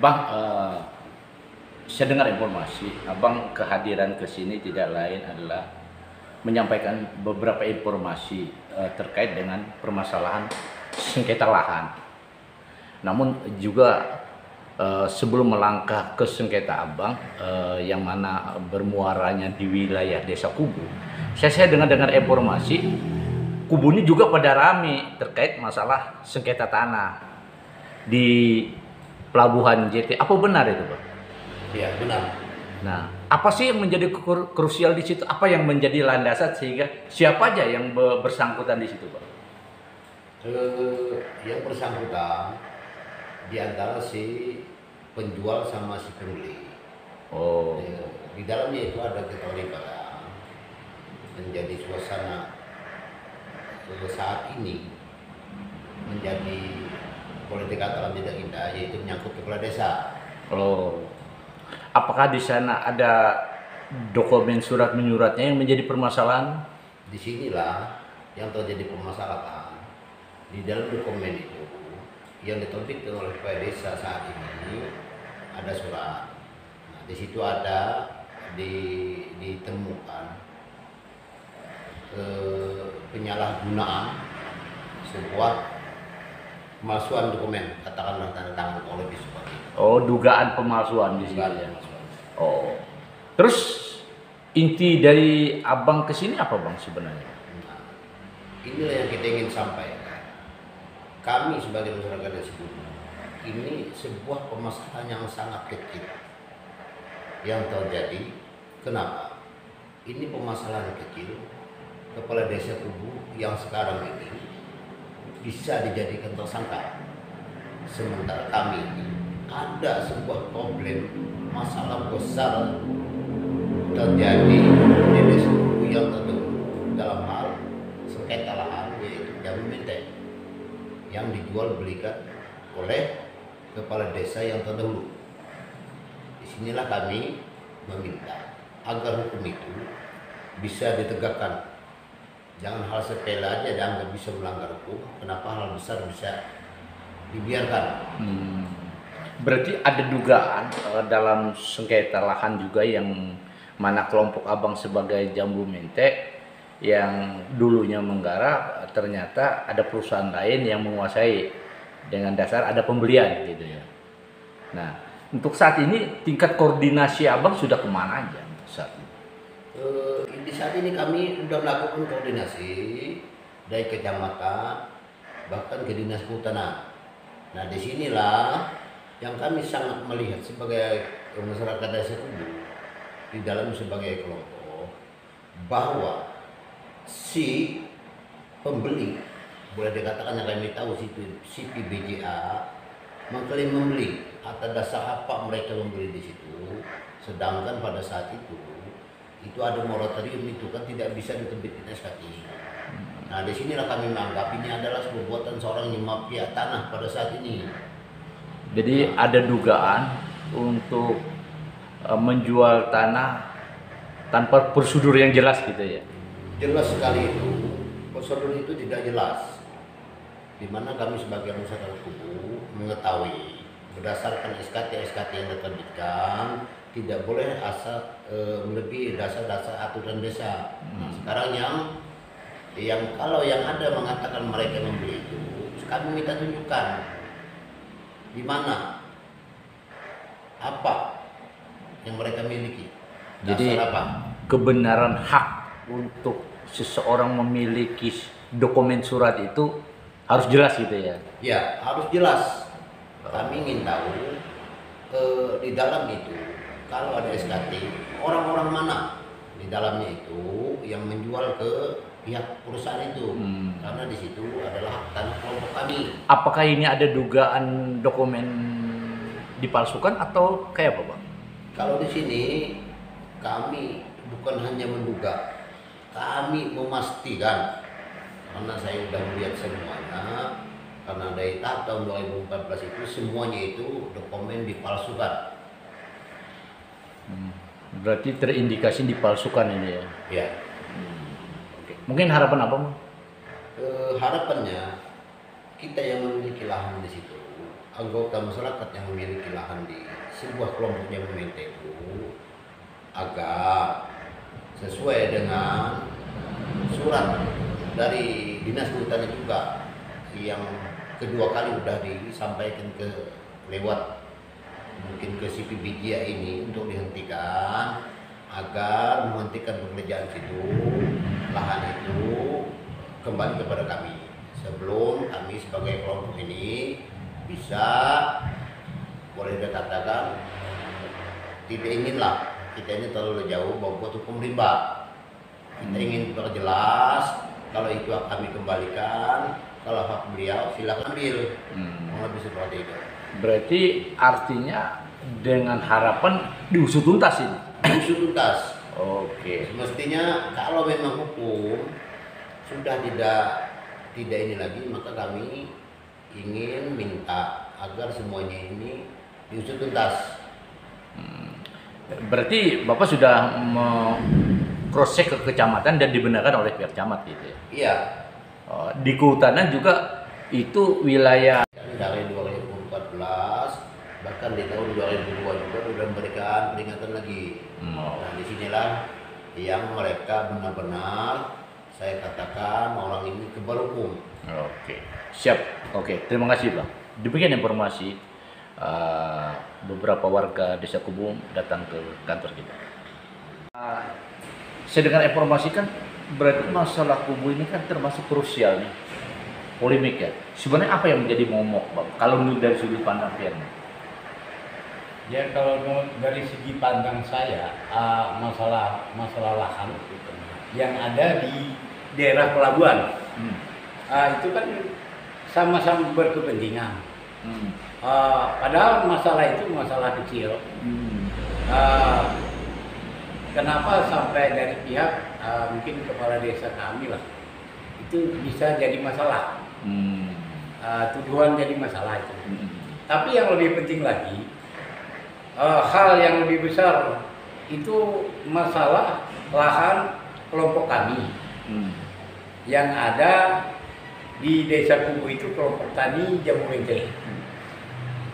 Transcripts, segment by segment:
Bang, saya dengar informasi, Abang kehadiran ke sini tidak lain adalah menyampaikan beberapa informasi terkait dengan permasalahan sengketa lahan. Namun juga sebelum melangkah ke sengketa Abang yang mana bermuaranya di wilayah Desa Kubu, saya dengar informasi Kubu ini juga pada rame terkait masalah sengketa tanah di Pelabuhan JT. Apa benar itu, Pak? Ya, benar. Nah, apa sih yang menjadi krusial di situ? Apa yang menjadi landasan sehingga siapa aja yang bersangkutan di situ, Pak? Yang bersangkutan di antara si penjual sama si pembeli. Oh, Di dalamnya itu ada keterlibatan menjadi suasana saat ini menjadi politik dalam tidak indah, yaitu menyangkut kepala desa. oh. Apakah di sana ada dokumen surat menyuratnya yang menjadi permasalahan? Disinilah yang terjadi permasalahan. Di dalam dokumen itu yang diterbitkan oleh kepala desa saat ini ada surat. Nah, di situ ada ditemukan penyalahgunaan sebuah pemalsuan dokumen, katakanlah tanda tangan oleh Biswati. Oh, dugaan pemalsuan di sini. Dugaan Ya. pemalsuan. Oh. Terus inti dari Abang ke sini apa, Bang, sebenarnya? Nah, inilah yang kita ingin sampaikan. Kami sebagai masyarakat desa Kubu, ini sebuah permasalahan yang sangat kecil yang terjadi. Kenapa? Ini permasalahan kecil. Kepala desa Kubu yang sekarang ini bisa dijadikan tersangka. Sementara kami ini ada sebuah problem masalah besar terjadi di desa Kubu yang tertentu dalam hal sengketa lahan, yaitu jamu menteng yang dijual belikan oleh kepala desa yang terdahulu. Disinilah kami meminta agar hukum itu bisa ditegakkan. Jangan hal sepele aja dianggap bisa melanggar hukum. Kenapa hal besar bisa dibiarkan? Berarti ada dugaan dalam sengketa lahan juga yang mana kelompok Abang sebagai Jambu Mente yang dulunya menggarap, ternyata ada perusahaan lain yang menguasai dengan dasar ada pembelian gitu ya. Nah, untuk saat ini tingkat koordinasi Abang sudah kemana aja untuk saat ini? Di saat ini kami sudah melakukan koordinasi dari kecamatan bahkan ke dinas kehutanan. Nah, disinilah yang kami sangat melihat sebagai masyarakat desa Kubu di dalam sebagai kelompok bahwa si pembeli, boleh dikatakan yang kami tahu si PBJA mengklaim membeli atas dasar apa mereka membeli di situ, sedangkan pada saat itu ada moratorium, itu kan tidak bisa diterbitkan SKT. Nah, disinilah kami menganggap ini adalah perbuatan seorang yang mafia tanah pada saat ini. Jadi ada dugaan untuk menjual tanah tanpa prosedur yang jelas gitu ya. Jelas sekali itu, prosedur itu tidak jelas. Di mana kami sebagai masyarakat Kubu mengetahui berdasarkan SKT yang diterbitkan tidak boleh asal melebihi dasar-dasar aturan desa. Nah, sekarang yang kalau yang ada mengatakan mereka membeli itu, kami minta tunjukkan di mana, apa yang mereka miliki. Jadi Dasar apa? kebenaran hak untuk seseorang memiliki dokumen surat itu harus jelas gitu ya. Ya, harus jelas. Kami ingin tahu di dalam itu kalau ada SKT, orang-orang mana di dalamnya itu yang menjual ke pihak perusahaan itu. Karena di situ adalah hak tanah kelompok kami. Apakah ini ada dugaan dokumen dipalsukan atau kayak apa, Bang? Kalau di sini kami bukan hanya menduga, kami memastikan, karena saya sudah melihat semuanya. Karena dari tahap tahun 2014 itu semuanya itu dokumen dipalsukan. Berarti terindikasi dipalsukan ini ya. Ya. Oke. Mungkin harapan apa, Bang? Harapannya kita yang memiliki lahan di situ, anggota masyarakat yang memiliki lahan di sebuah kelompok yang meminta itu agar sesuai dengan surat dari Dinas Kehutanan juga yang kedua kali sudah disampaikan ke lewat mungkin ke CPBJ ini untuk dihentikan agar menghentikan pengerjaan situ, lahan itu kembali kepada kami sebelum kami sebagai kelompok ini bisa boleh dikatakan tidak inginlah kita ini terlalu jauh membuat hukum rimba. Kita ingin perjelas kalau itu kami kembalikan, kalau hak beliau silakan ambil. Lebih seperti itu. Berarti artinya dengan harapan diusut tuntas ini. Diusut tuntas. Oke. Semestinya kalau memang hukum sudah tidak ini lagi, maka kami ingin minta agar semuanya ini diusut tuntas. Berarti Bapak sudah cross check ke kecamatan dan dibenarkan oleh pihak camat gitu ya? Iya. Di kehutanan juga itu wilayah dari 2014 bahkan di tahun 2002 juga sudah memberikan peringatan lagi. Nah disinilah yang mereka benar-benar saya katakan orang ini kebal hukum. Oke, siap. Oke, terima kasih Bang. Demikian informasi beberapa warga Desa Kubu datang ke kantor kita. Saya dengar informasi kan berarti masalah Kubu ini kan termasuk krusial nih, polemik ya. Sebenarnya apa yang menjadi momok Bang? Kalau dari sudut pandang Firman? Ya kalau dari segi pandang saya masalah lahan yang ada di daerah pelabuhan itu kan sama-sama berkepentingan. Padahal masalah itu masalah kecil. Kenapa sampai dari pihak mungkin kepala desa kami lah itu bisa jadi masalah, tuduhan jadi masalah itu. Tapi yang lebih penting lagi, hal yang lebih besar itu masalah lahan kelompok kami yang ada di Desa Kubu itu, kelompok tani Jambu Mente.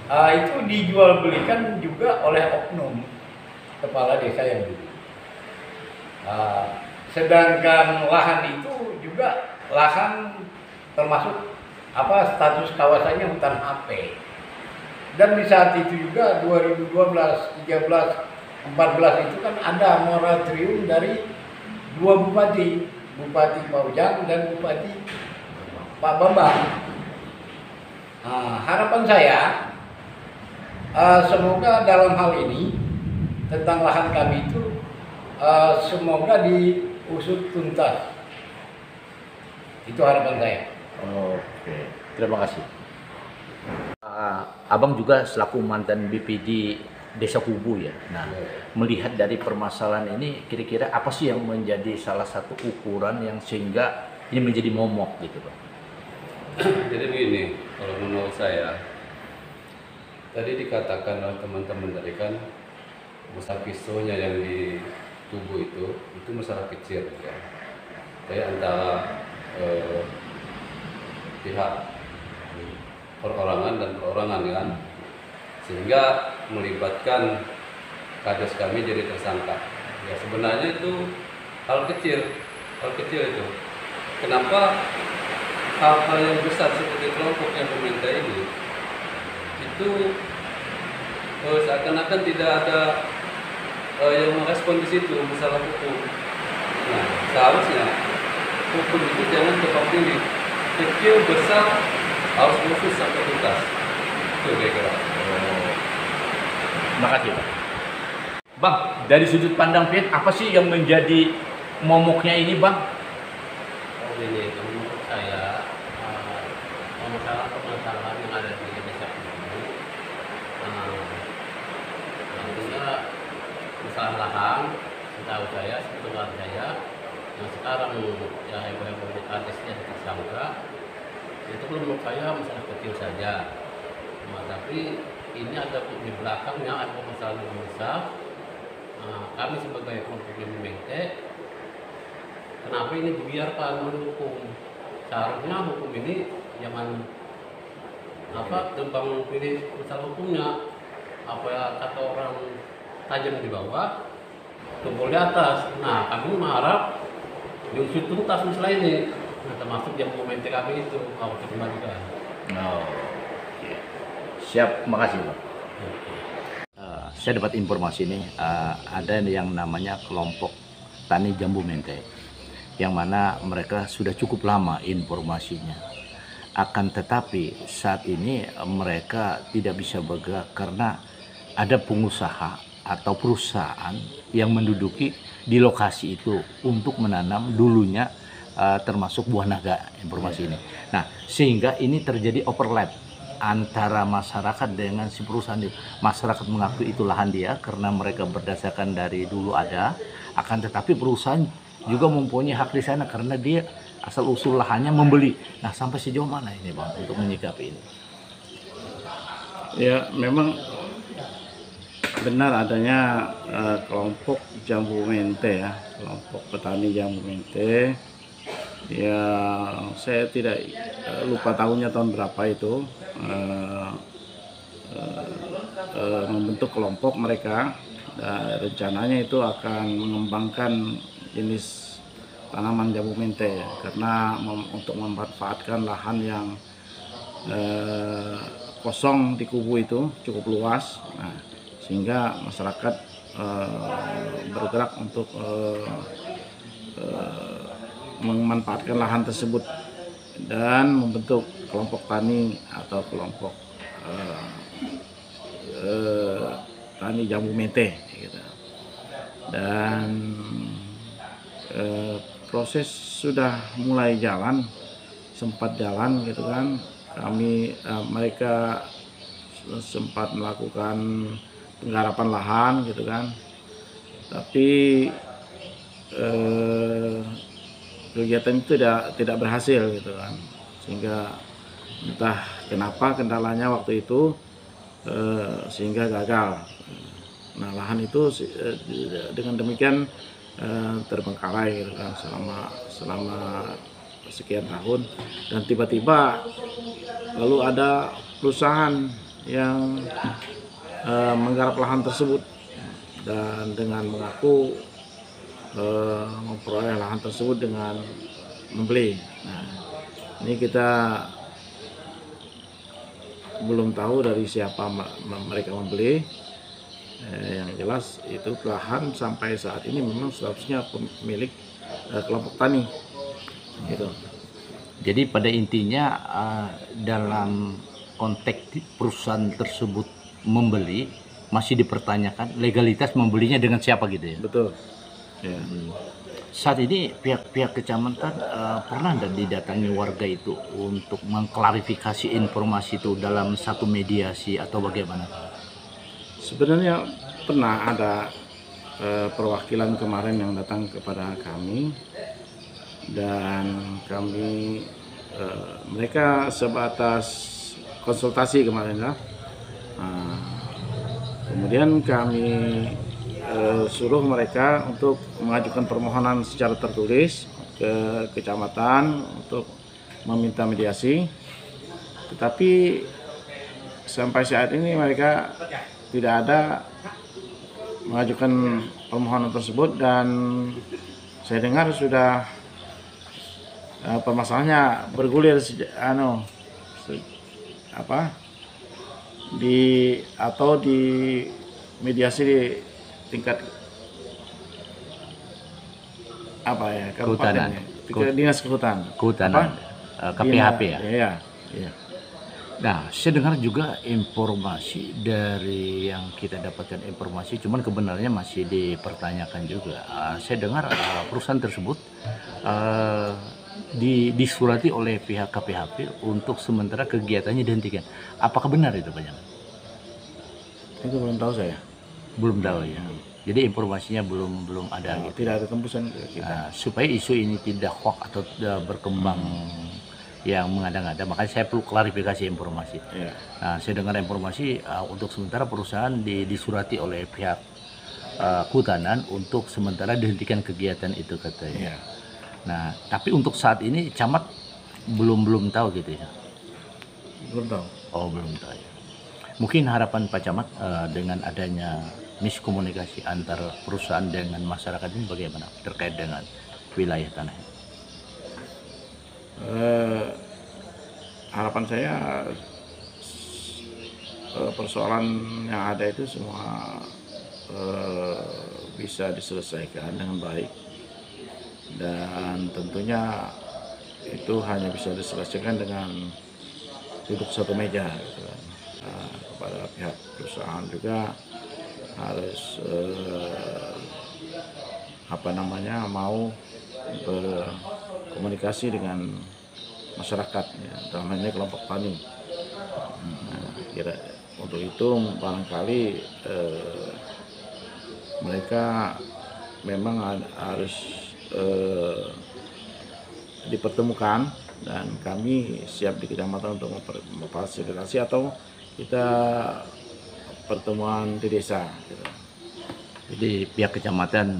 Itu dijual belikan juga oleh oknum kepala desa yang dulu. Sedangkan lahan itu juga lahan termasuk status kawasannya hutan HP. Dan di saat itu juga 2012, 13, 14 itu kan ada moratorium dari dua bupati, Bupati Paujang dan Bupati Pak Bambang. Harapan saya semoga dalam hal ini tentang lahan kami itu semoga diusut tuntas. Itu harapan saya. Oke, terima kasih. Abang juga selaku mantan BPD Desa Kubu ya. Nah, melihat dari permasalahan ini, kira-kira apa sih yang menjadi salah satu ukuran yang sehingga ini menjadi momok gitu, Pak? Jadi begini, kalau menurut saya, tadi dikatakan oleh teman-teman tadi kan, masalah pisaunya yang di tubuh itu masalah kecil ya. Kayak antara pihak perorangan dan perorangan kan, sehingga melibatkan kades kami jadi tersangka. Ya sebenarnya itu hal kecil itu. Kenapa hal-hal yang besar seperti kelompok yang meminta ini itu seakan-akan tidak ada yang merespon di situ masalah hukum. Nah seharusnya hukum itu jangan tebang pilih, kecil besar harus khusus sampai tuntas. Itu kira-kira. Terima kasih, Pak. Bang, dari sudut pandang Pian, apa sih yang menjadi momoknya ini, Bang? Ini menurut saya permasalahan yang ada di desa ini tentunya masalah lahan. Setahu saya, sepengetahuan saya, yang sekarang ya heboh-heboh di kadesnya tersangka itu menurut saya masalah kecil saja. Tapi ini ada di belakangnya ada masalah yang besar. Kami sebagai kelompok yang Mente, kenapa ini dibiarkan oleh hukum? Seharusnya hukum ini jangan tumpang pilih urusan hukumnya. Apa kata orang tajam di bawah, tumpul di atas. Nah, kami mengharap diusut tuntas masalah ini. Nah, termasuk yang momente kami itu mau dikembalikan. Oh, oke. Siap, makasih Pak. Saya dapat informasi ini ada yang namanya kelompok tani jambu mente, yang mana mereka sudah cukup lama informasinya. Akan tetapi saat ini mereka tidak bisa bergerak karena ada pengusaha atau perusahaan yang menduduki di lokasi itu untuk menanam dulunya termasuk buah naga informasi ini. Nah, sehingga ini terjadi overlap antara masyarakat dengan si perusahaan itu. Masyarakat mengaku itu lahan dia karena mereka berdasarkan dari dulu ada, akan tetapi perusahaan juga mempunyai hak di sana karena dia asal usul lahannya membeli. Nah, sampai sejauh mana ini Bang untuk menyikapi ini? Ya, memang benar adanya kelompok jambu mente ya, kelompok petani jambu mente. Ya, saya tidak lupa tahunnya tahun berapa itu membentuk kelompok mereka. Dan rencananya itu akan mengembangkan jenis tanaman jambu mente ya, karena untuk memanfaatkan lahan yang kosong di kubu itu cukup luas, nah, sehingga masyarakat bergerak untuk memanfaatkan lahan tersebut dan membentuk kelompok tani atau kelompok tani jambu mente gitu. Dan proses sudah mulai jalan, sempat jalan gitu kan. Mereka sempat melakukan penggarapan lahan gitu kan. Tapi kegiatan itu tidak berhasil gitu kan. Sehingga entah kenapa kendalanya waktu itu sehingga gagal. Nah, lahan itu dengan demikian terbengkalai gitu kan selama sekian tahun, dan tiba-tiba lalu ada perusahaan yang menggarap lahan tersebut dan dengan mengaku memperoleh lahan tersebut dengan membeli. Nah, ini kita belum tahu dari siapa mereka membeli. Yang jelas itu lahan sampai saat ini memang statusnya pemilik kelompok tani gitu. Jadi pada intinya dalam konteks perusahaan tersebut membeli masih dipertanyakan legalitas membelinya dengan siapa gitu ya. Betul ya. Saat ini pihak kecamatan pernah tidak didatangi warga itu untuk mengklarifikasi informasi itu dalam satu mediasi atau bagaimana? Sebenarnya pernah ada perwakilan kemarin yang datang kepada kami, dan mereka sebatas konsultasi kemarin ya. Kemudian kami suruh mereka untuk mengajukan permohonan secara tertulis ke kecamatan untuk meminta mediasi, tetapi sampai saat ini mereka tidak ada mengajukan permohonan tersebut, dan saya dengar sudah permasalahannya bergulir di mediasi di tingkat Kehutanan. Dinas Kehutanan, KPHP ya. Iya. Nah, saya dengar juga informasi dari yang kita dapatkan informasi, cuman kebenarannya masih dipertanyakan juga. Saya dengar perusahaan tersebut disurati oleh pihak KPHP untuk sementara kegiatannya dihentikan. Apakah benar itu Pak Jamal? Itu belum tahu saya. Belum tahu ya. Jadi informasinya belum ada gitu. Tidak ada tembusan ke kita. Supaya isu ini tidak hoax atau tidak berkembang yang mengada-ngada, makanya saya perlu klarifikasi informasi. Ya. Nah, saya dengar informasi untuk sementara perusahaan disurati oleh pihak kehutanan untuk sementara dihentikan kegiatan itu katanya. Ya. Nah, tapi untuk saat ini camat belum tahu gitu ya. belum tahu. Oh, belum tahu ya. Mungkin harapan Pak Camat dengan adanya miskomunikasi antara perusahaan dengan masyarakat ini bagaimana terkait dengan wilayah tanah ini? Harapan saya persoalan yang ada itu semua bisa diselesaikan dengan baik, dan tentunya itu hanya bisa diselesaikan dengan duduk satu meja gitu kan. Kepada pihak perusahaan juga harus mau berkomunikasi dengan masyarakat ya, dalam hal ini kelompok tani. Kira untuk itu barangkali mereka memang harus dipertemukan, dan kami siap di kecamatan untuk memfasilitasi atau kita pertemuan di desa gitu. Jadi pihak kecamatan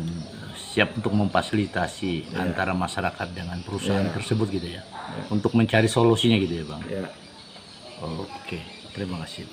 siap untuk memfasilitasi antara masyarakat dengan perusahaan tersebut gitu ya, untuk mencari solusinya gitu ya Bang. Ya. Oke, terima kasih.